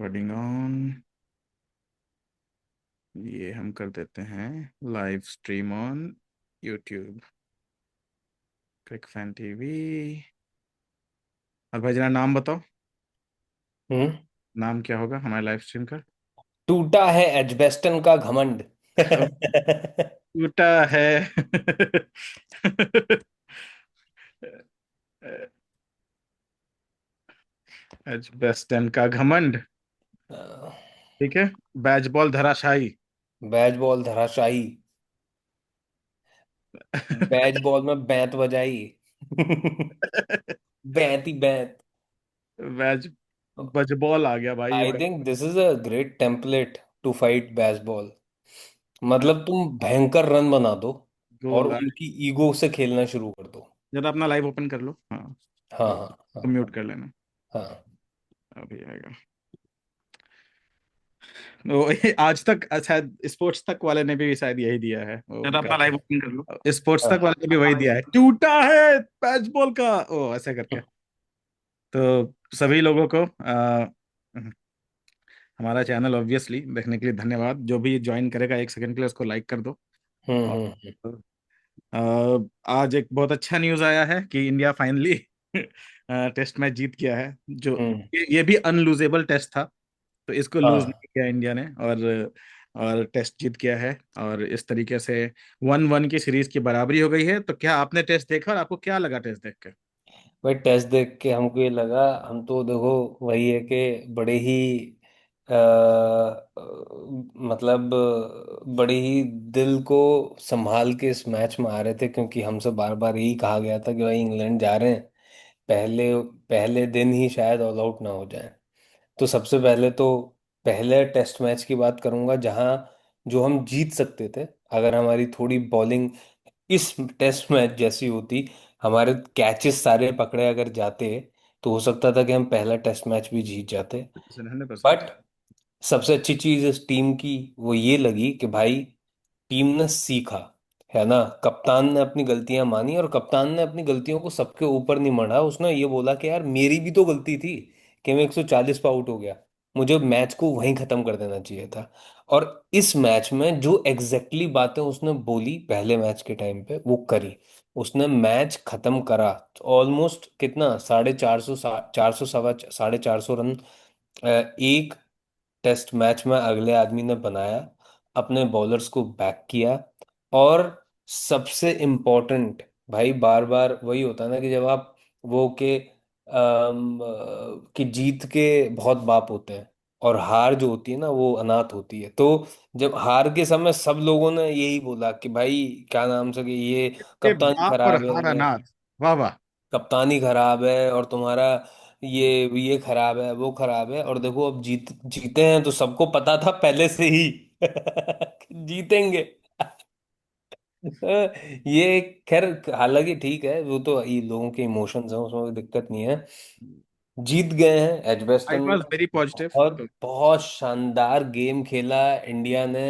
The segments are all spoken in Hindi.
Recording on. ये हम कर देते हैं live stream on YouTube. Click fan TV. और भाई जरा नाम बताओ। हम्म। नाम क्या होगा हमारे लाइव स्ट्रीम का? टूटा है एजबेस्टन का घमंड। टूटा है। एजबेस्टन का घमंड। ठीक है। बैज बॉल धराशायी। बैज बॉल धराशायी। बैज बॉल में बैंत बजाई। बैंत ही बैंत। बैज बजबॉल आ गया भाई आई भाई। Think this is a great template to fight Bazball. मतलब तुम भयंकर रन बना दो और गोल। उनकी ईगो से खेलना शुरू कर दो। जरा अपना लाइव ओपन कर लो। हाँ। हाँ तो, हाँ तो हाँ म्यूट कर लेना। हाँ। अभी आएगा। वो ये आज तक शायद स्पोर्ट्स तक वाले ने भी शायद यही दिया है वो जरा उनका। अपना लाइव ओपन कर लो। स्पोर्ट्स तक हाँ वाले ने भी वही दिया है, टूटा है बैसबॉल का ओ ऐसे करके। तो सभी लोगों को हमारा चैनल ऑब्वियसली देखने के लिए धन्यवाद। जो भी ज्वाइन करेगा 1 सेकंड के लिए उसको लाइक कर दो। और आज एक बहुत अच्छा न्यूज़ आया है कि इंडिया फाइनली टेस्ट मैच जीत गया है। जो हम्म। ये भी अनलूजेबल टेस्ट था, तो इसको लूज हाँ नहीं किया इंडिया ने। और टेस्ट जीत गया है। और इस तरीके से 1-1 की सीरीज की बराबरी हो गई है। तो क्या आपने टेस्ट देखा और आपको क्या लगा टेस्ट देख के? भाई टेस्ट देख के हमको ये लगा, हम तो देखो वही है कि बड़े ही मतलब बड़े ही दिल को संभाल के इस मैच में आ रहे थे, क्योंकि हमसे बार बार यही कहा गया था कि भाई इंग्लैंड जा रहे हैं, पहले पहले दिन ही शायद ऑल आउट ना हो जाए। तो सबसे पहले तो पहले टेस्ट मैच की बात करूंगा जहां जो हम जीत सकते थे अगर हमारी थोड़ी बॉलिंग इस टेस्ट मैच जैसी होती, हमारे कैचेस सारे पकड़े अगर जाते, तो हो सकता था कि हम पहला टेस्ट मैच भी जीत जाते। 100%। बट सबसे अच्छी चीज इस टीम की वो ये लगी कि भाई टीम ने सीखा, है ना। कप्तान ने अपनी गलतियां मानी और कप्तान ने अपनी गलतियों को सबके ऊपर नहीं मढ़ा। उसने ये बोला कि यार मेरी भी तो गलती थी कि मैं 140 पे आउट हो गया, मुझे मैच को वहीं खत्म कर देना चाहिए था। और इस मैच में जो एग्जैक्टली बातें उसने बोली पहले मैच के टाइम पे वो करी। उसने मैच खत्म करा। ऑलमोस्ट कितना 450, 400 सवा 450 रन एक टेस्ट मैच में अगले आदमी ने बनाया, अपने बॉलर्स को बैक किया। और सबसे इम्पोर्टेंट भाई, बार बार वही होता है ना कि जब आप वो के कि जीत के बहुत बाप होते हैं और हार जो होती है ना वो अनाथ होती है। तो जब हार के समय सब लोगों ने यही बोला कि भाई क्या नाम से कि ये ये कप्तानी बाप और खराब है, हार ये अनाथ। वाह वाह। कप्तानी खराब है और तुम्हारा ये खराब है वो खराब है। और देखो अब जीते हैं तो सबको पता था पहले से ही कि जीतेंगे। ये खैर हालांकि ठीक है, वो तो ये लोगों के इमोशंस हैं, उसमें कोई दिक्कत नहीं है। जीत गए हैं आई एजबेस्टन वॉज में। Very positive. बहुत बहुत शानदार गेम खेला इंडिया ने।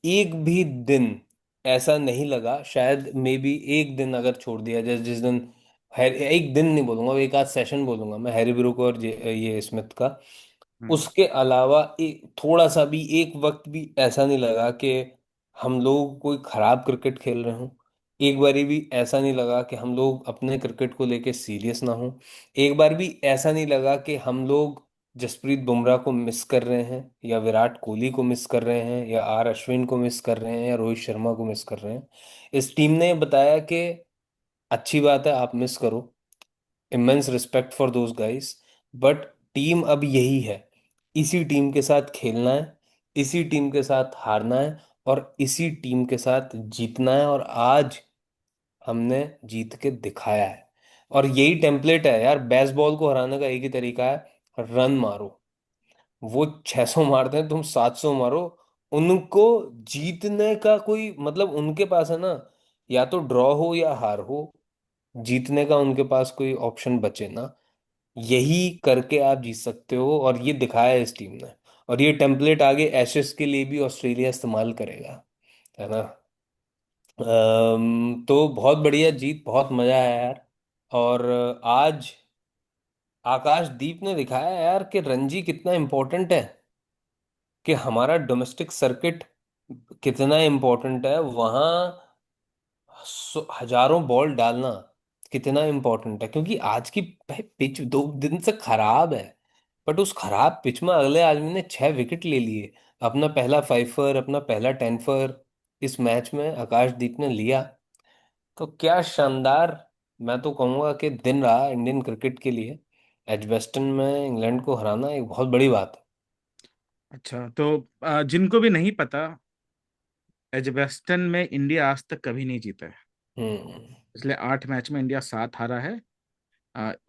एक भी दिन ऐसा नहीं लगा, शायद मे बी एक दिन अगर छोड़ दिया जाए जिस दिन एक दिन नहीं बोलूंगा, एक आध सेशन बोलूंगा मैं हैरी ब्रूक और ये स्मिथ का। उसके अलावा थोड़ा सा भी एक वक्त भी ऐसा नहीं लगा कि हम लोग कोई खराब क्रिकेट खेल रहे हों। एक बारी भी ऐसा नहीं लगा कि हम लोग अपने क्रिकेट को लेके सीरियस ना हो। एक बार भी ऐसा नहीं लगा कि हम लोग जसप्रीत बुमराह को मिस कर रहे हैं या विराट कोहली को मिस कर रहे हैं या आर अश्विन को मिस कर रहे हैं या रोहित शर्मा को मिस कर रहे हैं। इस टीम ने बताया कि अच्छी बात है आप मिस करो, immense respect for those guys, but team अब यही है, इसी टीम के साथ खेलना है, इसी टीम के साथ हारना है और इसी टीम के साथ जीतना है। और आज हमने जीत के दिखाया है। और यही टेम्पलेट है यार, बेसबॉल को हराने का एक ही तरीका है, रन मारो। वो 600 मारते हैं, तुम 700 मारो। उनको जीतने का कोई मतलब उनके पास है ना, या तो ड्रॉ हो या हार हो, जीतने का उनके पास कोई ऑप्शन बचे ना। यही करके आप जीत सकते हो और ये दिखाया है इस टीम ने। और ये टेम्पलेट आगे एशेस के लिए भी ऑस्ट्रेलिया इस्तेमाल करेगा, है ना। तो बहुत बढ़िया जीत, बहुत मजा आया यार। और आज आकाशदीप ने दिखाया यार कि रणजी कितना इम्पोर्टेंट है, कि हमारा डोमेस्टिक सर्किट कितना इम्पोर्टेंट है वहां। हजारों बॉल डालना कितना इम्पोर्टेंट है, क्योंकि आज की पिच 2 दिन से खराब है। बट उस खराब पिच में अगले आदमी ने 6 विकेट ले लिए, अपना पहला फाइफर, अपना पहला टेनफर इस मैच में आकाशदीप ने लिया। तो क्या शानदार, मैं तो कहूंगा कि दिन रहा इंडियन क्रिकेट के लिए। एजबेस्टन में इंग्लैंड को हराना एक बहुत बड़ी बात है। अच्छा, तो जिनको भी नहीं पता, एजबेस्टन में इंडिया आज तक कभी नहीं जीता है। हम्म। पिछले 8 मैच में इंडिया 7 हारा है,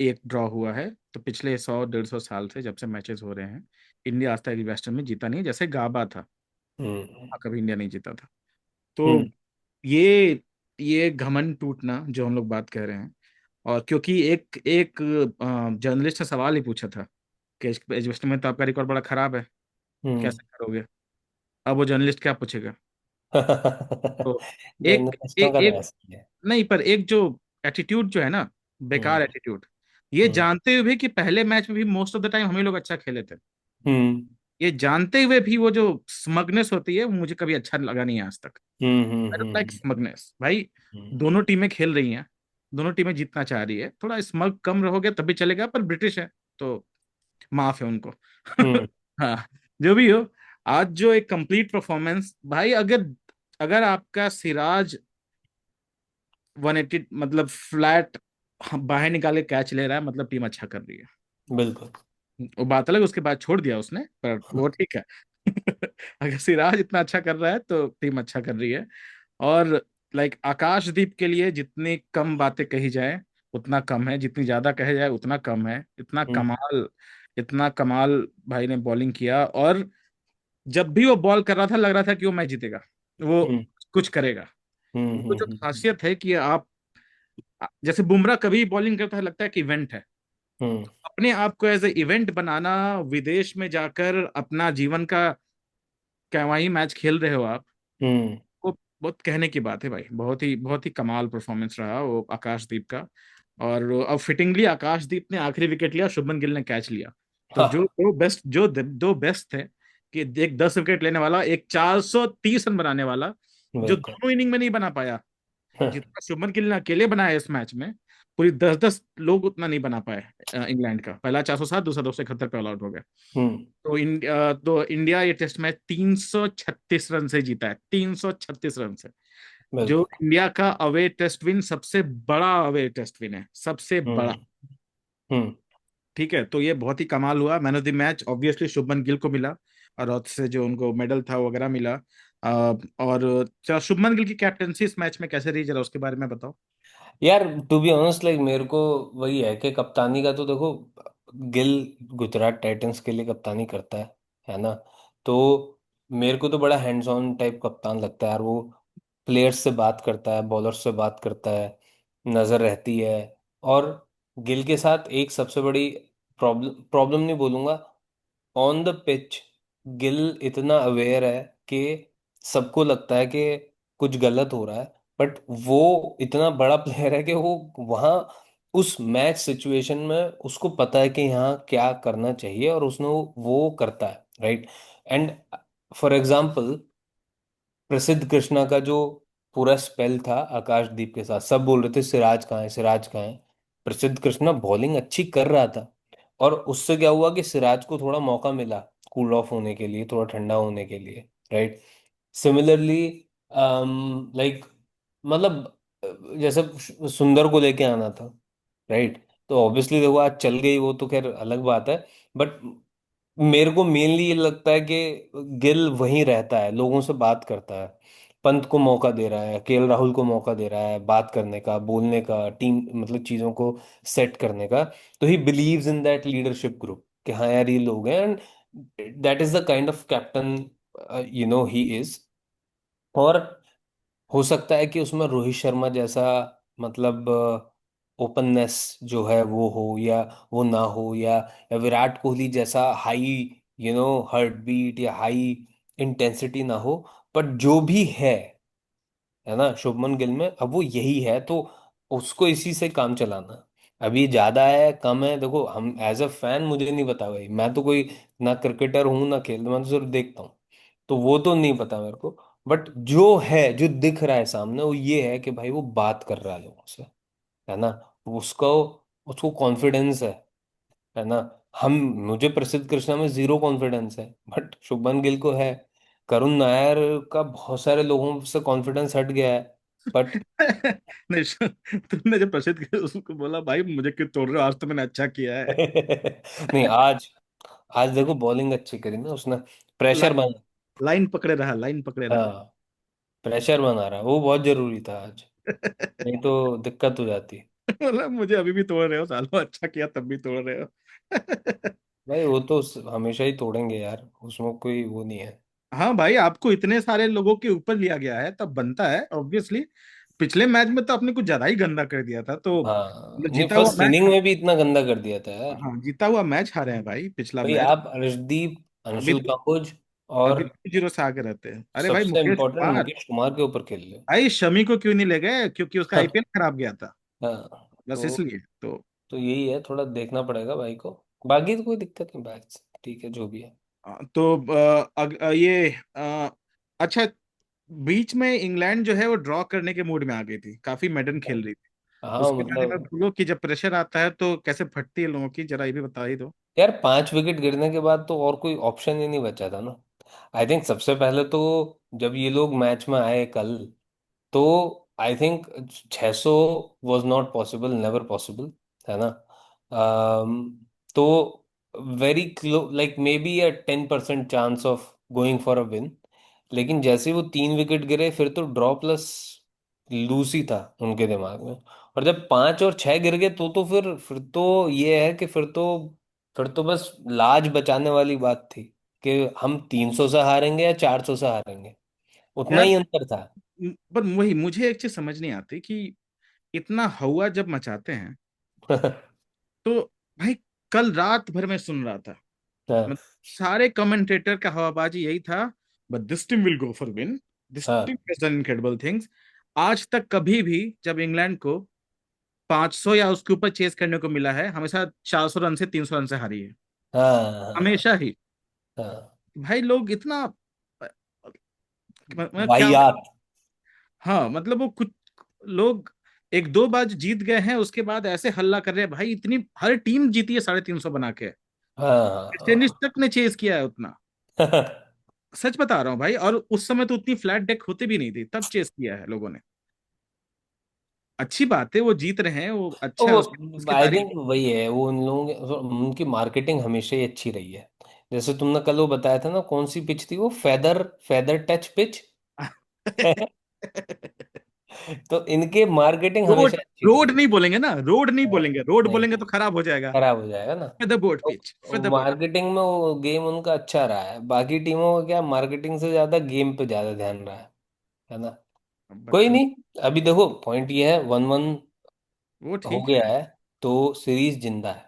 एक ड्रॉ हुआ है। तो पिछले 100 150 साल से जब से मैचेस हो रहे हैं, इंडिया आज तक एजबेस्टन में जीता नहीं है। जैसे गाबा था, हम्म। कभी इंडिया नहीं जीता था। तो हम्म। ये ये घमंड टूटना जो हम लोग बात कर रहे हैं, और क्योंकि एक एक जर्नलिस्ट ने सवाल ही पूछा था कि एजबेस्टन में तो आपका रिकॉर्ड बड़ा खराब है, हम्म। कैसे करोगे। अब वो जर्नलिस्ट क्या पूछेगा। तो एक जर्नलिस्टों एक का तो एक ऐसा ही है। नहीं, पर एक जो एटीट्यूड जो है ना, हम्म। बेकार एटीट्यूड, ये हम्म। जानते हुए भी कि पहले मैच में भी मोस्ट ऑफ द टाइम हम ही लोग अच्छा खेले थे, हम्म। ये जानते हुए भी वो जो स्मगनेस होती है, वो मुझे कभी अच्छा लगा नहीं है आज तक। हम्म। I don't like hmm. Smugness भाई। हम्म। दोनों टीमें खेल रही हैं, दोनों टीमें जीतना चाह रही है, थोड़ा स्मग कम रहोगे तब भी चलेगा, पर ब्रिटिश है तो माफ है उनको। हम्म। हाँ, जो भी हो, आज जो एक कंप्लीट परफॉर्मेंस भाई, अगर अगर आपका सिराज 180 मतलब फ्लैट बाहर निकाल के कैच ले रहा है, मतलब टीम अच्छा कर रही है। बिल्कुल। वो बात अलग, उसके बाद छोड़ दिया उसने, पर वो ठीक है। अगर सिराज इतना अच्छा कर रहा है तो टीम अच्छा कर रही है। और लाइक आकाशदीप के लिए जितनी कम बातें कही जाए उतना कम है, जितनी ज्यादा कहे जाए उतना कम है। हम्म। इतना कमाल भाई ने बॉलिंग किया। और जब भी वो बॉल कर रहा था, लग रहा था कि वो मैच जीतेगा, वो हम्म। कुछ करेगा। हम्म। वो जो हम्म। खासियत है कि आप, जैसे बुमराह कभी बॉलिंग करता है लगता है कि इवेंट है, हम्म। अपने आप को एज ए इवेंट बनाना, विदेश में जाकर अपना जीवन का कैवाई मैच खेल रहे हो आप, हम्म। वो बहुत कहने की बात है भाई। बहुत ही कमाल परफॉर्मेंस रहा वो आकाशदीप का। और अब फिटिंगली आकाशदीप ने आखिरी विकेट लिया, शुभमन गिल ने कैच लिया। तो जो हाँ। दो बेस्ट थे, कि एक 10 विकेट लेने वाला, एक 430 रन बनाने वाला, जो बिल्कुल। दोनों इनिंग में नहीं बना पाया, हाँ। जितना शुभमन गिल ने अकेले बनाया इस मैच में, पूरी 10-10 लोग उतना नहीं बना पाए। इंग्लैंड का पहला 407, दूसरा 271 पे ऑल आउट हो गया। हम्म। तो इंडिया ये टेस्ट मैच 336 रन से जीता है, 336 रन से। जो बिल्कुल। इंडिया का अवे टेस्ट विन सबसे बड़ा अवे टेस्ट विन है, सबसे बड़ा। हम्म। हम्म। ठीक है, तो ये बहुत ही कमाल हुआ। Man of the match obviously Shubman Gill को मिला, और उससे जो उनको मेडल था वगैरह मिला। और चलो, शुभमन गिल की कैप्टनसी इस मैच में कैसे रही, जरा उसके बारे में बताओ। यार टू बी ऑनेस्ट, लाइक मेरे को वही है कि कप्तानी का तो देखो, गिल गुजरात टाइटंस के लिए कप्तानी करता है ना। तो मेरे को तो बड़ा हैंड्स ऑन टाइप कप्तान लगता है यार वो। प्लेयर्स से बात करता है, बॉलर्स से बात करता है, नजर रहती है। और गिल के साथ एक सबसे बड़ी प्रॉब्लम प्रॉब्लम नहीं बोलूंगा, ऑन द पिच गिल इतना अवेयर है कि सबको लगता है कि कुछ गलत हो रहा है, बट वो इतना बड़ा प्लेयर है कि वो वहाँ उस मैच सिचुएशन में उसको पता है कि यहाँ क्या करना चाहिए, और उसने वो करता है, राइट। एंड फॉर एग्जाम्पल, प्रसिद्ध कृष्णा का जो पूरा स्पेल था आकाशदीप के साथ, सब बोल रहे थे सिराज कहाँ है, सिराज कहाँ है। प्रसिद्ध कृष्णा बॉलिंग अच्छी कर रहा था, और उससे क्या हुआ कि सिराज को थोड़ा मौका मिला कूल ऑफ होने के लिए, थोड़ा ठंडा होने के लिए, राइट। सिमिलरली लाइक, मतलब जैसे सुंदर को लेके आना था, राइट। तो ऑब्वियसली देखो आज चल गई वो तो खैर अलग बात है, बट मेरे को मेनली ये लगता है कि गिल वहीं रहता है, लोगों से बात करता है, पंत को मौका दे रहा है, केएल राहुल को मौका दे रहा है बात करने का, बोलने का, टीम मतलब चीजों को सेट करने का। तो he believes in that leadership group कि हाँ यार ये लोग हैं, and that is the kind of captain he is. और हो सकता है कि उसमें रोहित शर्मा जैसा, मतलब ओपननेस जो है वो हो या वो ना हो, या विराट कोहली जैसा हाई हार्ट बीट या हाई इंटेंसिटी ना हो। बट जो भी है ना शुभमन गिल में, अब वो यही है, तो उसको इसी से काम चलाना। अभी ज्यादा है कम है, देखो हम एज अ फैन मुझे नहीं पता भाई, मैं तो कोई ना क्रिकेटर हूँ ना खेल, मैं तो सिर्फ देखता हूँ, तो वो तो नहीं पता मेरे को। बट जो है, जो दिख रहा है सामने, वो ये है कि भाई वो बात कर रहा है लोगों से, है ना, उसको उसको कॉन्फिडेंस है ना। हम मुझे प्रसिद्ध कृष्णा में जीरो कॉन्फिडेंस है, बट शुभमन गिल को है। करुण नायर का बहुत सारे लोगों से कॉन्फिडेंस हट गया है, बट नहीं, तुमने जब प्रसिद्ध किया उसको बोला भाई मुझे क्यों तोड़ रहे हो, आज तो मैंने अच्छा किया है। नहीं, आज आज देखो बॉलिंग अच्छी करी ना उसने, प्रेशर लाइन बना। लाइन पकड़े रहा, लाइन पकड़े रहा। हाँ, प्रेशर बना रहा, वो बहुत जरूरी था आज, नहीं तो दिक्कत हो जाती। बोला मुझे अभी भी तोड़ रहे हो सालों, अच्छा किया तब भी तोड़ रहे हो। भाई वो तो हमेशा ही तोड़ेंगे यार, उसमें कोई वो नहीं है। हाँ भाई, आपको इतने सारे लोगों के ऊपर लिया गया है तब बनता है ऑब्वियसली। पिछले मैच में तो आपने कुछ ज्यादा ही गंदा कर दिया था, तो हाँ, मतलब नहीं जीता हुआ फर्स्ट मैच। इनिंग में भी इतना गंदा कर दिया था यार। हाँ, जीता हुआ मैच हारे हैं भाई, पिछला भाई मैच। आप अर्शदीप, अभी अंशुल कंबोज अभी और 0 से आगे रहते हैं। अरे भाई सबसे मुकेश इम्पोर्टेंट कुमार, मुकेश कुमार के ऊपर खेल रहे भाई शमी को क्यों नहीं ले गए? क्योंकि उसका आईपीएल खराब गया था, हाँ, बस इसलिए तो। तो यही है, थोड़ा देखना पड़ेगा भाई को। बाकी तो कोई दिक्कत नहीं भाई, ठीक है जो भी है। तो ये अच्छा, बीच में इंग्लैंड जो है वो ड्रॉ करने के मूड में आ गई थी, काफी मैडन खेल रही थी। हाँ उसके बारे में मतलब, बोलो कि जब प्रेशर आता है तो कैसे फटती है लोगों की, जरा ये भी बता ही दो। यार 5 विकेट गिरने के बाद तो और कोई ऑप्शन ही नहीं बचा था ना। आई थिंक सबसे पहले तो जब ये लोग मैच में आए कल, तो I think 600 was not possible, never possible, है ना। तो very close like maybe a 10% chance of going for a win. लेकिन जैसे ही वो 3 विकेट गिरे, फिर तो ड्रॉ प्लस लूस ही था उनके दिमाग में। और जब 5 और 6 गिर गए, तो फिर तो ये है कि फिर तो बस लाज बचाने वाली बात थी कि हम 300 से हारेंगे या 400 से हारेंगे, उतना यार ही अंतर था। पर वही मुझे एक चीज समझ नहीं आती कि इतना हवा जब मचाते हैं तो भाई, कल रात भर मैं सुन रहा था, हाँ, मतलब सारे कमेंटेटर का हवाबाजी यही था, but this team will go for win, this team हाँ, हैज डन इनक्रेडिबल थिंग्स। आज तक कभी भी जब इंग्लैंड को 500 या उसके ऊपर चेस करने को मिला है, हमेशा 400 रन से 300 रन से हारी है, हाँ, हमेशा ही। हाँ, भाई लोग इतना मतलब क्या, वाहियात। हाँ मतलब वो कुछ लोग एक दो बार जीत गए हैं उसके बाद ऐसे हल्ला कर रहे हैं, भाई इतनी हर टीम जीती है 350 बना के, टेनिस हाँ, तक ने चेज किया है उतना। हाँ। सच बता रहा हूँ भाई, और उस समय तो उतनी फ्लैट डेक होते भी नहीं थी, तब चेस किया है लोगों ने। अच्छी बात है वो जीत रहे हैं, वो तो अच्छा है, उसकी वो उसकी आई तारीफ। थिंक वही है, वो उन लोगों उनकी मार्केटिंग हमेशा ही अच्छी रही है। जैसे तुमने कल वो बताया था ना, कौन सी पिच थी वो, फेदर फेदर टच पिच। तो इनके मार्केटिंग रोड हमेशा अच्छी रोड रही नहीं बोलेंगे ना, रोड नहीं है। बोलेंगे, रोड नहीं, बोलेंगे तो खराब हो जाएगा। खराब हो जाएगा ना। For the board pitch, for तो द बोर्ड। मार्केटिंग में वो गेम उनका अच्छा रहा है, बाकी टीमों का क्या, मार्केटिंग से ज्यादा गेम पे ज्यादा ध्यान रहा है ना। कोई बट नहीं, अभी देखो पॉइंट ये है, 1-1 वो हो ठीक है। गया है, तो सीरीज जिंदा है।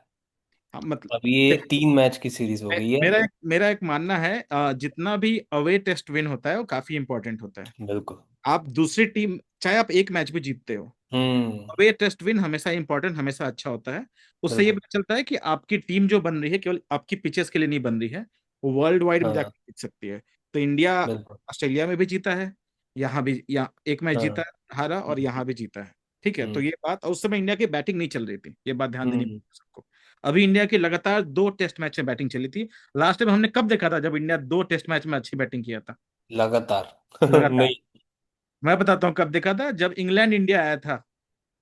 हाँ मतलब अब ये देखो, 3 मैच की सीरीज हो गई है। मेरा एक मानना है, जितना भी अवे टेस्ट विन होता है वो काफी इंपॉर्टेंट होता है। बिल्कुल, आप दूसरी टीम, चाहे आप एक मैच भी जीतते हो, हम्म, अवे टेस्ट विन हमेशा इंपॉर्टेंट, हमेशा अच्छा होता है। उससे ये बिल्कुल, पता चलता है कि आपकी टीम जो बन रही है केवल आपकी पिचेस के लिए नहीं बन रही है, वो वर्ल्ड वाइड भी हाँ, जाकर जीत सकती है। तो इंडिया बिल्कुल, ऑस्ट्रेलिया में भी जीता है, यहाँ भी, यहाँ एक मैच जीता हाँ, है, हारा, और यहाँ भी जीता है। ठीक है, तो हम्म, ये बात, और उस समय इंडिया की बैटिंग नहीं चल रही थी, ये बात ध्यान देनी हम्म, पड़ेगी सबको। अभी इंडिया की लगातार 2 टेस्ट मैच में बैटिंग चली थी। लास्ट टाइम हमने कब देखा था जब इंडिया 2 टेस्ट मैच में अच्छी बैटिंग किया था? लगातार। लगातार। नहीं, मैं बताता हूँ कब देखा था, जब इंग्लैंड इंडिया आया था,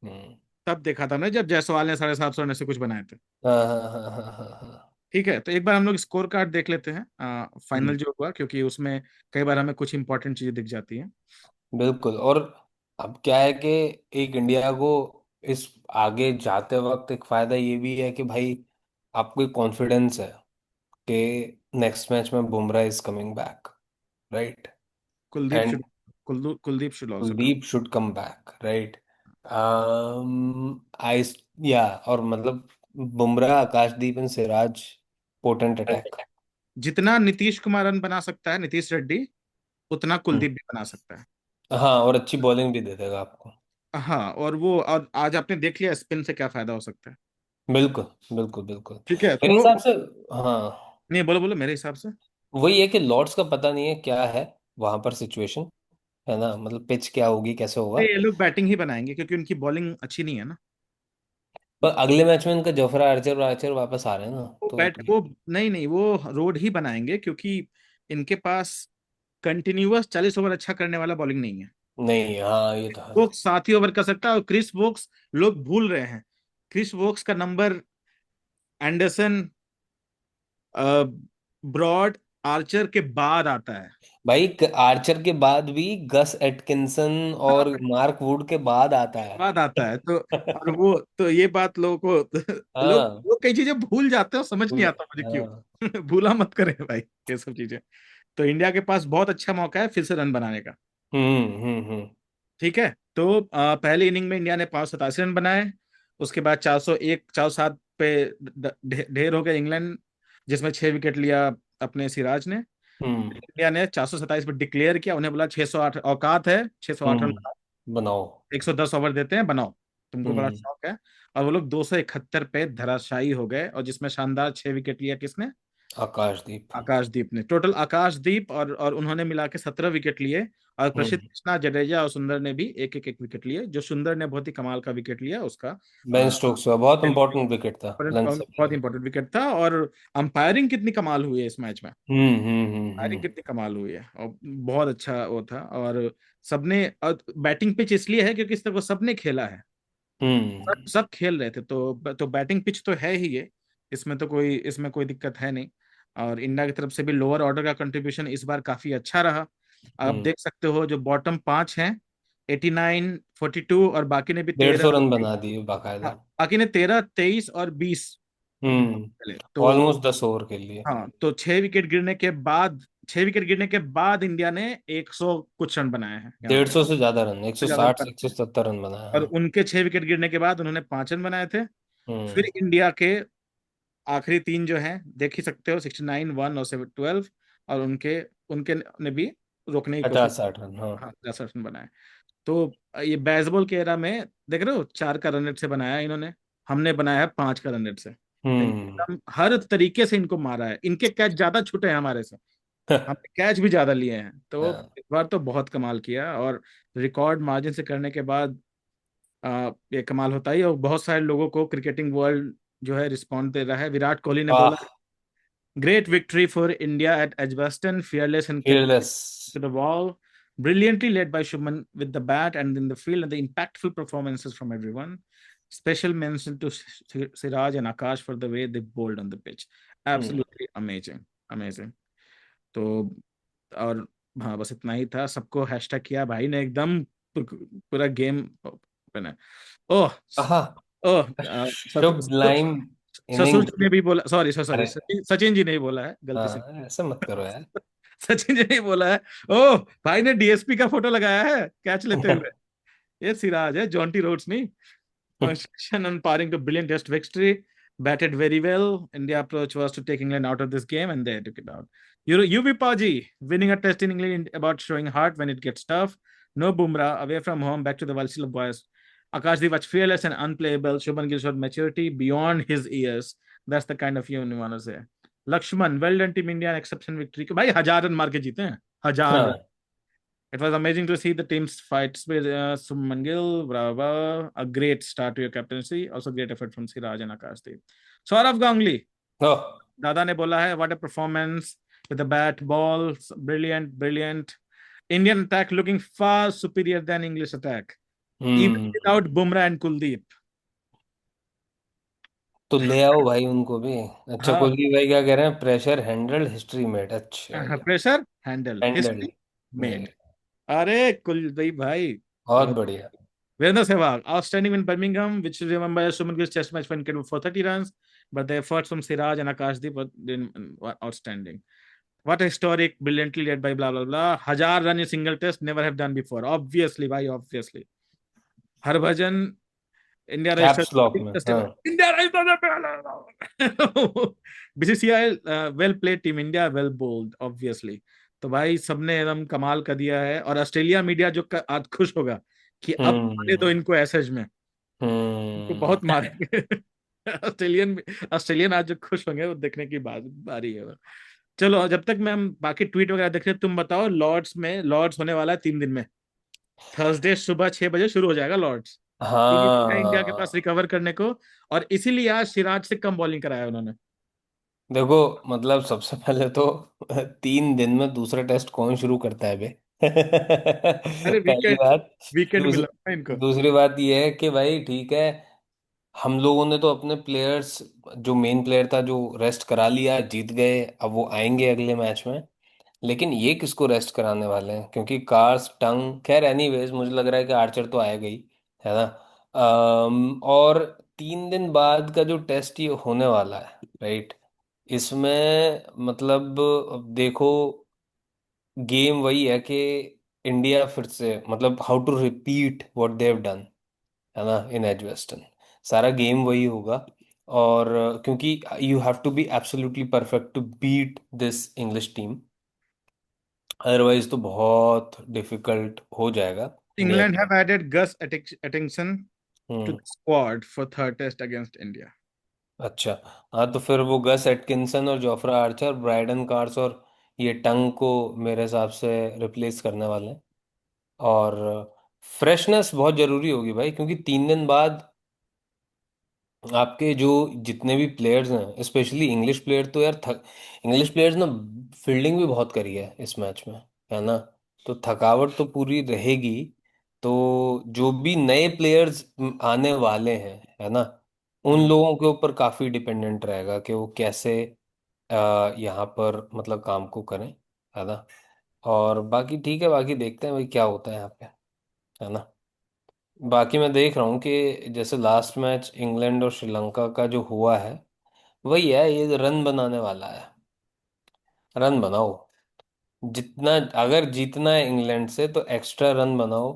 हम्म, तब देखा था ना, जब जायसवाल ने 750 रन से कुछ बनाए थे। हाँ, हाँ, हाँ, हाँ, हाँ, हाँ, ठीक है, तो एक बार हम लोग स्कोर कार्ड देख लेते हैं, फाइनल हम्म, जो हुआ, क्योंकि उसमें कई बार हमें कुछ इंपॉर्टेंट चीजें दिख जाती हैं। बिल्कुल। और अब क्या है कि एक इंडिया को इस आगे जाते वक्त एक फायदा ये भी है कि भाई आपको कॉन्फिडेंस है कि नेक्स्ट मैच में Bumrah is coming back, right. Kuldeep and should Kuldeep should also come. Kuldeep should come back, right. I, yeah, और मतलब Bumrah, Akashdeep and Siraj, potent attack. जितना नीतीश कुमार रन बना सकता है, नीतीश रेड्डी, उतना कुलदीप भी बना सकता है। हाँ, और अच्छी बॉलिंग भी दे देगा आपको। हाँ, और आज आपने देख लिया स्पिन से क्या फायदा हो सकता है। बिल्कुल बिल्कुल बिल्कुल। ठीक है मेरे तो, हिसाब से, हाँ, नहीं बोलो बोलो, मेरे हिसाब से वही है कि लॉर्ड्स का पता नहीं है क्या है वहां पर सिचुएशन, है ना, मतलब पिच क्या होगी, कैसे होगा। ये लोग बैटिंग ही बनाएंगे क्योंकि उनकी बॉलिंग अच्छी नहीं है ना। पर अगले मैच में उनका जोफ्रा आर्चर आर्चर वापस आ रहे हैं ना, तो वो नहीं नहीं, वो रोड ही बनाएंगे क्योंकि इनके पास कंटिन्यूअस 40 ओवर अच्छा करने वाला बॉलिंग नहीं है। नहीं, हाँ ये तो है। वो 7 ही ओवर कर सकता है, और क्रिस वोक्स लोग भूल रहे हैं। क्रिस वोक्स का नंबर एंडरसन, ब्रॉड, आर्चर के बाद आता है। भाई आर्चर के बाद भी गस एटकिंसन और हाँ, मार्क वुड के बाद आता है। बाद आता है तो, और वो तो ये बात लोगों को हाँ, लोग कई चीजें भूल जाते हैं और समझ नहीं आता मुझे हाँ। क्यों। भूला मत करें भाई ये सब चीजें। तो इंडिया के पास बहुत अच्छा मौका है फिर से रन बनाने का। हम्म। ठीक है तो पहली इनिंग में इंडिया ने 587 रन बनाए। उसके बाद 401 407 पे ढेर हो गए इंग्लैंड, जिसमें 6 विकेट लिया अपने सिराज ने। हम्म। इंडिया ने 427 पे डिक्लेयर किया, उन्हें बोला 608 औकात है, 608 रन, बनाओ। 110 ओवर देते हैं, बनाओ, तुमको बड़ा हम्म। शौक है। और वो लोग 271 पे धराशायी हो गए, और जिसमें शानदार 6 विकेट लिया किसने? आकाशदीप। आकाशदीप ने। टोटल आकाशदीप और उन्होंने मिला के 17 विकेट लिए। और प्रसिद्ध हम्म। कृष्णा, जडेजा और सुंदर ने भी एक विकेट लिए। जो सुंदर ने बहुत ही कमाल का विकेट लिया उसका, बेन स्टोक्स का बहुत इंपॉर्टेंट विकेट था लंच से बहुत पहले। इंपॉर्टेंट विकेट था। और अंपायरिंग कितनी कमाल हुई है इस मैच में, अंपायरिंग हम्म। कितनी कमाल हुई है, और बहुत अच्छा वो था। और सबने, बैटिंग पिच इसलिए है क्योंकि इस तरह को सबने खेला है, हम्म। सब खेल रहे थे, तो बैटिंग पिच तो है ही ये, इसमें कोई दिक्कत है नहीं। और इंडिया की तरफ से भी लोअर ऑर्डर का कंट्रीब्यूशन इस बार काफी अच्छा रहा। आप हम्म। देख सकते हो जो बॉटम 5 हैं, 89, 42, और बाकी ने भी डेढ़ 13, सौ रन बना दिए बाकायदा। हाँ, बाकी ने 13, 23 और 20 चले तो। ऑलमोस्ट 10 ओवर के लिए। हाँ, तो 6 विकेट गिरने के बाद इंडिया ने 100 कुछ रन बनाए हैं यहाँ पे, 150 से ज्यादा रन, एक सौ ज्यादा साठ से रन। 170 रन बनाया और है। उनके 6 विकेट गिरने के बाद उन्होंने 5 रन बनाए थे। फिर हम्म। इंडिया के आखिरी तीन जो हैं देख ही सकते हो, 69, 1 और 7, 12, और उनके उनके ने भी रोकने की कोशिश। 50-60 रन, हाँ। हाँ, 10 रन बनाए। तो ये बेसबॉल के एरा में देख रहे हो, 4 का रन रेट से बनाया इन्होंने, हमने बनाया है 5 का रन रेट से। तो हम्म। एकदम हर तरीके से इनको मारा है, इनके कैच ज्यादा छूटे हैं हमारे से, हमने कैच भी ज्यादा लिए हैं। तो हाँ। इस बार तो बहुत कमाल किया, और रिकॉर्ड मार्जिन से करने के बाद ये कमाल होता ही। और बहुत सारे लोगों को क्रिकेटिंग वर्ल्ड जो है रिस्पॉन्ड दे रहा है। विराट कोहली ने बोला, वाह। Great victory for India at Edgbaston, fearless and kept fearless. to the wall. Brilliantly led by Shubman with the bat and in the field, and the impactful performances from everyone. Special mention to Siraj and Akash for the way they bowled on the pitch. Hmm. Absolutely amazing, amazing. तो और हाँ, बस इतना ही था। सबको हैशटैग किया भाई ने एकदम, पूरा गेम बना। ओह, आहा। ओह, शुभ लाइन ससुर इनिंग। जी ने भी बोला, सॉरी सॉरी, अरे, सचिन सचिन जी ने ही बोला है, गलती से। हाँ, ऐसे मत करो यार। सचिन जी ने ही बोला है। ओ, भाई ने डीएसपी का फोटो लगाया है कैच लेते हुए। ये सिराज है, जॉन्टी रोड्स नहीं। Congratulations on parring to brilliant test victory. Batted very well. India approach was to take England out of this game, and they took it out. UV Paji winning a test in England about showing heart when it gets tough. No Bumrah away from home, back to the Valsila boys. Akashdeep was fearless and unplayable. Shubman Gill showed maturity beyond his years. That's the kind of you want to say. Lakshman, well done Team India, an exception victory. भाई 1000 रन मार के जीते हैं, 1000 रन। हाँ। It was amazing to see the team's fights with Suman Gill. Bravo. A great start to your captaincy. Also great effort from Siraj and Akashdeep. Saurav Ganguly, ओह। दादा ने बोला है, what a performance with the bat, ball, brilliant, brilliant. Indian attack looking far superior than English attack, even hmm. without Bumrah and Kuldeep. तो ले आओ भाई उनको भी। अच्छा, हाँ, कुलदीप भाई क्या कह रहे हैं? Pressure handle, history made. अच्छा जी। Pressure handle, handle history made. Made. अरे कुलदीप भाई, बहुत बहुत। बढ़िया। Virendra Sehwag, outstanding in Birmingham, which is remembered as Suman Gill's test match when he for 30 runs, but the efforts from Siraj and Akashdeep were outstanding. What a historic, brilliantly led by blah blah blah. 1000 run in single test, never have done before. Obviously, why? Obviously. Harbhajan, India registered. Caps lock में, हाँ। India registered. BCCI, well played team India, well bowled, obviously. तो भाई सबने एकदम कमाल कर दिया है, और ऑस्ट्रेलिया मीडिया जो आज खुश होगा कि अब आने दो हम्म। इनको एसेज में, इनको बहुत हम्म। मारेंगे। ऑस्ट्रेलियन आज जो खुश होंगे वो देखने की बात बारी है। चलो जब तक मैं हम बाकी ट्वीट वगैरह देख रहे हैं, तुम बताओ लॉर्ड्स होने वाला है 3 दिन में। थर्सडे सुबह 6 बजे शुरू हो जाएगा लॉर्ड्स। 3 दिन है इंडिया के पास हाँ रिकवर करने को, और इसीलिए आज सिराज से कम बॉलिंग कराया उन्होंने। देखो, मतलब सबसे पहले तो 3 दिन में दूसरा टेस्ट कौन शुरू करता है बे? अरे पहली वीकेंड, बात। वीकेंड दूसरी मिला ना इनको। दूसरी बात यह है कि भाई ठीक है, हम लोगों ने तो अपने प्लेयर्स, जो मेन प्लेयर था जो रेस्ट करा लिया, जीत गए, अब वो आएंगे अगले मैच में। लेकिन ये किसको रेस्ट कराने वाले हैं? क्योंकि कार्स टंग, खैर एनीवेज मुझे लग रहा है कि आर्चर तो आएगा ही, है ना। और 3 दिन बाद का जो टेस्ट ये होने वाला है, राइट, इसमें मतलब अब देखो, गेम वही है कि इंडिया फिर से, मतलब how to repeat what they have done, है ना, इन एजवेस्टन। सारा गेम वही होगा। और क्योंकि you have to be absolutely perfect to beat this English team, otherwise तो बहुत डिफिकल्ट हो जाएगा, मेरे इंग्लैंड ख्याल। Have added Gus Atkinson to hmm. The squad for third test against India. अच्छा। हाँ तो फिर वो गस एटकिंसन और जोफ्रा आर्चर, ब्राइडन कार्स और ये टंग को मेरे हिसाब से रिप्लेस करने वाले हैं। और फ्रेशनेस बहुत जरूरी होगी भाई, क्योंकि 3 दिन बाद आपके जो जितने भी प्लेयर्स हैं, स्पेशली इंग्लिश प्लेयर, तो यार इंग्लिश प्लेयर्स ना फील्डिंग भी बहुत करी है इस मैच में, है ना। तो थकावट तो पूरी रहेगी। तो जो भी नए प्लेयर्स आने वाले हैं, है ना, उन हम्म। लोगों के ऊपर काफी डिपेंडेंट रहेगा कि वो कैसे यहाँ पर मतलब काम को करें, है ना। और बाकी ठीक है, बाकी देखते हैं भाई क्या होता है यहाँ पे, है ना। बाकी मैं देख रहा हूँ कि जैसे लास्ट मैच इंग्लैंड और श्रीलंका का जो हुआ है, वही है, ये रन बनाने वाला है। रन बनाओ, जितना, अगर जीतना है इंग्लैंड से तो एक्स्ट्रा रन बनाओ,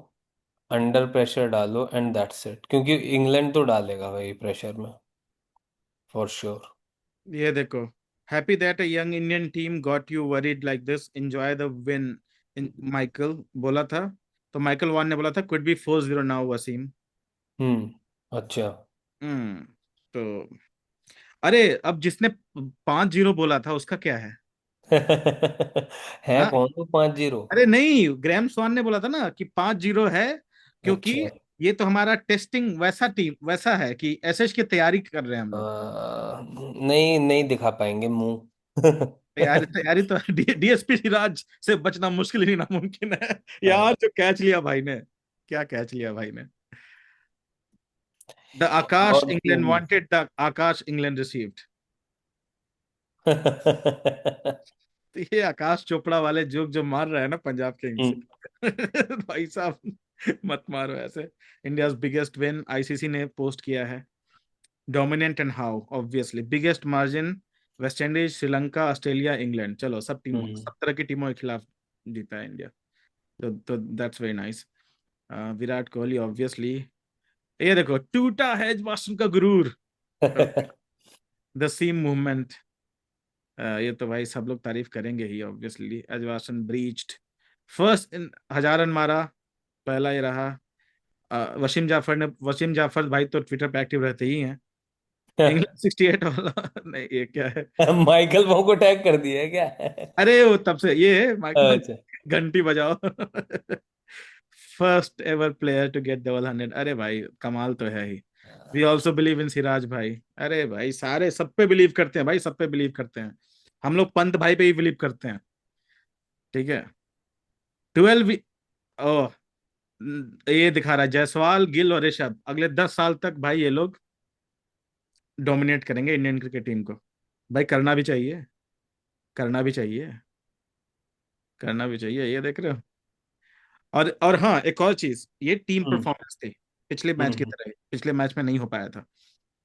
अंडर प्रेशर डालो, एंड दैट्स इट, क्योंकि इंग्लैंड तो डालेगा भाई प्रेशर में, फॉर श्योर। ये देखो, happy that a young Indian team got you worried like this, enjoy the win. Michael बोला था, तो माइकल वान ने बोला था कुड बी 4-0 नाउ वसीम। अच्छा। हम्म। तो अरे अब जिसने 5-0 बोला था उसका क्या है? है हाँ, कौन तो 5-0? अरे नहीं, ग्रैम स्वान ने बोला था ना कि 5-0 है, क्योंकि अच्छा। ये तो हमारा टेस्टिंग वैसा टीम वैसा है कि एसएच की तैयारी कर रहे हैं हम लोग। नहीं नहीं दिखा पाएंगे मुंह। तैयारी तैयारी तो डीएसपी सिराज से बचना मुश्किल ही नामुमकिन है। यार हाँ। जो कैच लिया भाई ने, क्या कैच लिया भाई ने। द आकाश बहुत England wanted, the Akash England received. तो ये आकाश चोपड़ा वाले जोक जो मार रहा है ना पंजाब किंग्स, हम्म। भाई साहब मत मारो ऐसे। इंडियाज बिगेस्ट विन आईसीसी ने पोस्ट किया है। Dominant and how, obviously biggest margin, West Indies, Sri Lanka, Australia, England, चलो हम्म। सब तरह की टीमों के खिलाफ जीता है इंडिया। तो that's very nice. Virat Kohli obviously. ये देखो, टूटा है वाशिंगटन का गुरूर। द सीम मूवमेंट, ये तो भाई सब लोग तारीफ करेंगे ही ऑब्वियसली। अजवासन ब्रीच्ड, फर्स्ट इन 1000 रन मारा, पहला ये रहा। वसीम जाफर भाई तो ट्विटर पे एक्टिव रहते ही हैं। इंग्लैंड 68 वाला नहीं, ये क्या है? माइकल भाव को टैग कर दिया है क्या? अरे वो तब से ये है माइकल, अच्छा। घंटी बजाओ। First ever player to get double 100, अरे भाई कमाल तो है ही। We also believe in Siraj भाई। अरे भाई सारे सब पे बिलीव करते हैं भाई, सब पे बिलीव करते हैं। हम लोग पंत भाई पे ही बिलीव करते हैं। ठीक है। 12, ओ, ये दिखा रहा है जायसवाल, गिल और ऋषभ अगले 10 साल तक भाई ये लोग डोमिनेट करेंगे इंडियन क्रिकेट टीम को। भाई करना भी चाहिए, करना भी चाहिए, करना भी चाहिए, ये देख रहे हो। और हाँ, एक और चीज, ये टीम हम्म। परफॉर्मेंस थी पिछले मैच की हम्म। तरह ही। पिछले मैच में नहीं हो पाया था।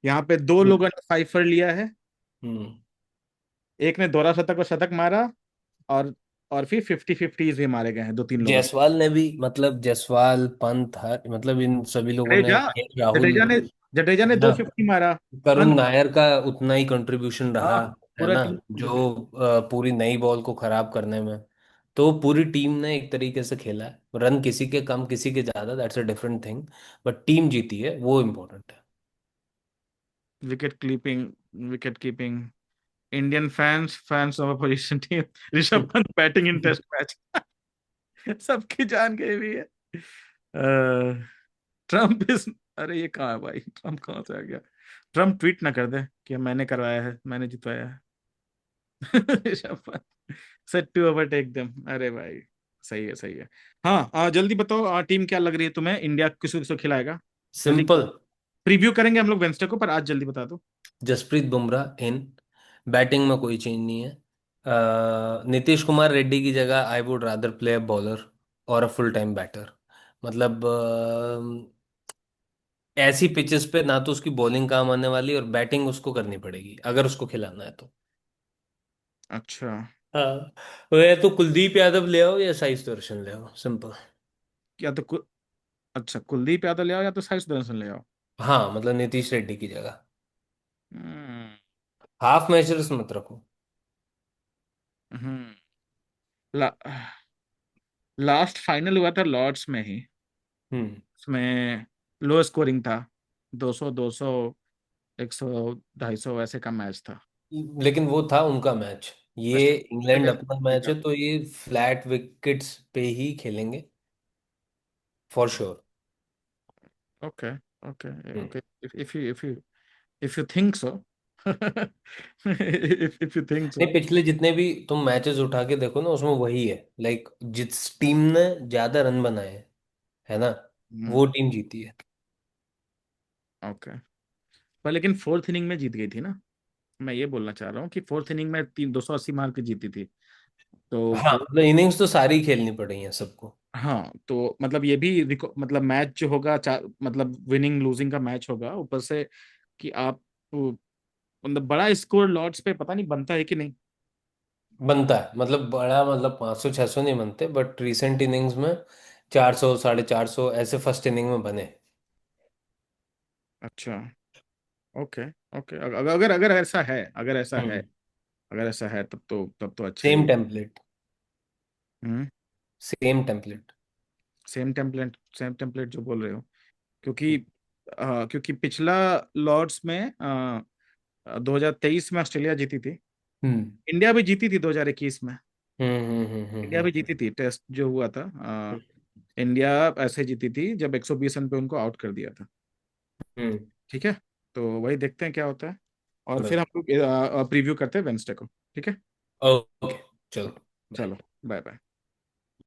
यहाँ पे दो हम्म। लोगों ने फाइफर लिया है। हम्म। एक ने दोहरा शतक और शतक मारा, और फिर 50-50 भी मारे गए हैं 2-3 लोगों ने। जायसवाल ने भी, मतलब जायसवाल, पंत, हर मतलब इन सभी लोगों ने, जडेजा राहुल, जडेजा ने जडेजा ने है दो ना, फिफ्टी मारा। करुण पंत, नायर का उतना ही कंट्रीब्यूशन हाँ, रहा, है पूरा ना, टीम जो पूरी नई बॉल को खराब करने में। तो पूरी टीम ने एक तरीके से खेला है, रन किसी के कम किसी के ज्यादा, that's a different thing, but team जीती है, वो इम्पोर्टेंट है। Wicket keeping, Indian fans of opposition team, Rishabh Pant batting in test match. सबकी जान गई भी है। ट्रम्प इज, अरे ये कहाँ है भाई, ट्रम्प कहाँ से आ गया? ट्रम्प ट्वीट ना कर दे कि मैंने करवाया है, मैंने जितवाया है। Rishabh Pant set to overtake them, अरे भाई सही है सही है। हाँ जल्दी बताओ, टीम क्या लग रही है तुम्हें, इंडिया किसको किसको खिलाएगा? जल्दी, सिंपल। प्रीव्यू करेंगे हम लोग वेंसडे को, पर आज जल्दी बता दो। जसप्रीत बुमराह इन, बैटिंग में कोई चेंज नहीं है। नीतीश कुमार रेड्डी की जगह I would rather play a bowler और अ फुल टाइम बैटर। मतलब ऐसी पिचेस पे ना तो उसकी बॉलिंग काम आने वाली, और बैटिंग उसको करनी पड़ेगी अगर उसको खिलाना है तो। अच्छा, हाँ, वो या तो कुलदीप यादव ले आओ या साई सुदर्शन ले आओ, सिंपल। या तो अच्छा कुलदीप यादव ले आओ या तो साई सुदर्शन ले आओ। हाँ, मतलब नीतीश रेड्डी की जगह। हम्म। हाफ मेजर्स मत रखो। हम्म। ला, लास्ट फाइनल हुआ था लॉर्ड्स में ही, हम्म। उसमें लो स्कोरिंग था, 200 200 100 250 ऐसे का मैच था। लेकिन वो था उनका मैच, ये वेस्ट इंग्लैंड इंडीज अपना का मैच था। है, तो ये फ्लैट विकेट्स पे ही खेलेंगे for sure. Okay okay hmm. Okay, if you think so, if you think नहीं, सो। पिछले जितने भी तुम मैचेस उठा के देखो ना, उसमें वही है, लाइक जिस टीम ने ज्यादा रन बनाए हैं, है ना, वो टीम जीती है। ओके, पर लेकिन फोर्थ इनिंग में जीत गई थी ना, मैं ये बोलना चाह रहा हूँ कि फोर्थ इनिंग में 280 मार के जीती थी। तो हाँ, वो, मतलब इनिंग्स तो सारी खेलनी पड़ी है सबको। हाँ तो मतलब ये भी मतलब मैच जो होगा, मतलब विनिंग लूजिंग का मैच होगा ऊपर से, कि आप मतलब बड़ा स्कोर लॉर्ड्स पे पता नहीं बनता है कि नहीं। बनता है, मतलब बड़ा, मतलब 500 600 नहीं बनते, बट रिसेंट इनिंग्स में 400 450 ऐसे फर्स्ट इनिंग में बने। अच्छा, ओके ओके, अगर अगर अगर ऐसा है, हम्म। अगर ऐसा है तब तो अच्छा सेम ही। Template. Hmm. Same template. Same template जो बोल रहे हो, क्योंकि क्योंकि पिछला लॉर्ड्स में 2023 में ऑस्ट्रेलिया जीती थी, हम्म। इंडिया भी जीती थी 2021 में, इंडिया भी हम्म। जीती थी टेस्ट जो हुआ था। इंडिया ऐसे जीती थी जब 120 रन पे उनको आउट कर दिया था। हम्म। ठीक है, तो वही देखते हैं क्या होता है, और फिर बस। हम लोग प्रीव्यू करते हैं वेंसडे को। ठीक है, ओके, चलो। चलो, बाय बाय।